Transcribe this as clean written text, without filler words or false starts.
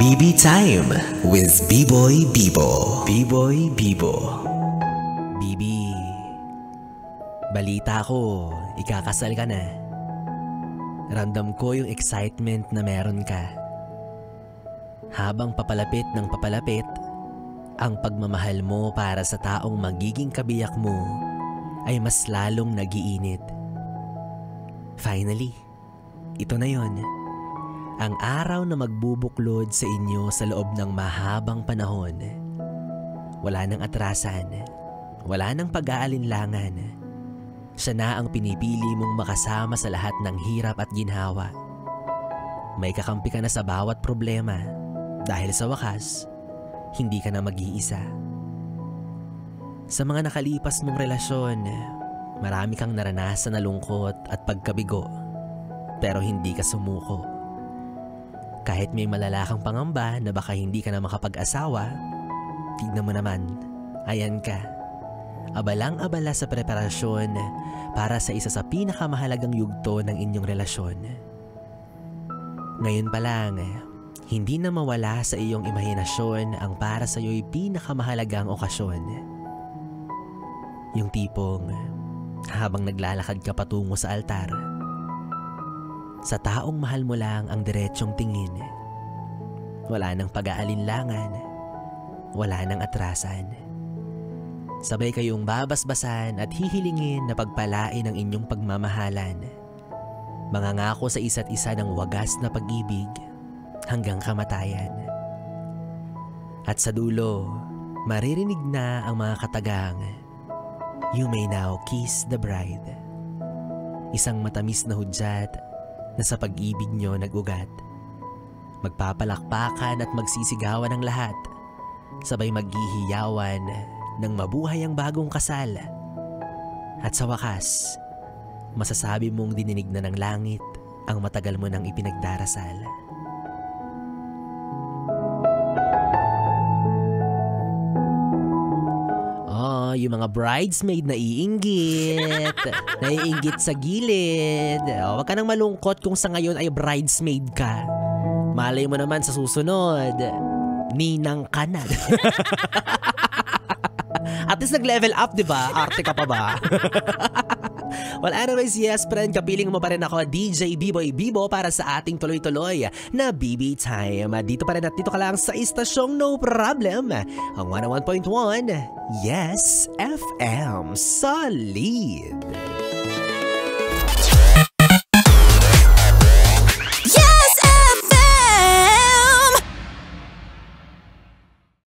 BB Time with B-Boy Bibo. B-Boy Bibo. Bibi, balita ko, ikakasal ka na. Ramdam ko yung excitement na meron ka. Habang papalapit ng papalapit, ang pagmamahal mo para sa taong magiging kabiyak mo ay mas lalong nag-iinit. Finally, ito na yon. Ang araw na magbubuklod sa inyo sa loob ng mahabang panahon. Wala nang atrasan, wala nang pag-aalinlangan. Siya na ang pinipili mong makasama sa lahat ng hirap at ginhawa. May kakampi ka na sa bawat problema dahil sa wakas, hindi ka na mag-iisa. Sa mga nakalipas mong relasyon, marami kang naranasan na lungkot at pagkabigo, pero hindi ka sumuko. Kahit may malala kang pangamba na baka hindi ka na makapag-asawa, tignan mo naman, ayan ka. Abalang-abala sa preparasyon para sa isa sa pinakamahalagang yugto ng inyong relasyon. Ngayon pa lang, hindi na mawala sa iyong imahinasyon ang para sa iyo'y pinakamahalagang okasyon. Yung tipong habang naglalakad ka patungo sa altar, sa taong mahal mo lang ang diretsyong tingin. Wala nang pag-aalinlangan, wala nang atrasan. Sabay kayong babasbasan at hihilingin na pagpalain ang inyong pagmamahalan. Mangangako sa isa't isa ng wagas na pag-ibig hanggang kamatayan. At sa dulo, maririnig na ang mga katagang, "You may now kiss the bride." Isang matamis na hudyat na sa pag-ibig nyo nag-ugat. Magpapalakpakan at magsisigawan ang lahat. Sabay maghihiyawan ng mabuhay ang bagong kasal. At sa wakas, masasabi mong dininig na ng langit ang matagal mo nang ipinagdarasal. Yung mga bridesmaid naiinggit. Naiinggit sa gilid. Huwag ka nang malungkot kung sa ngayon ay bridesmaid ka. Malay mo naman sa susunod, ninang ka na. At least nag-level up, di ba? Arte ka pa ba? Well, anyways, yes, friend, kapiling mo pa rin ako, DJ B-Boy Bibo, para sa ating tuloy-tuloy na BB Time. Dito pa rin at dito ka lang sa istasyong No Problem, ang 101.1 Yes FM Solid.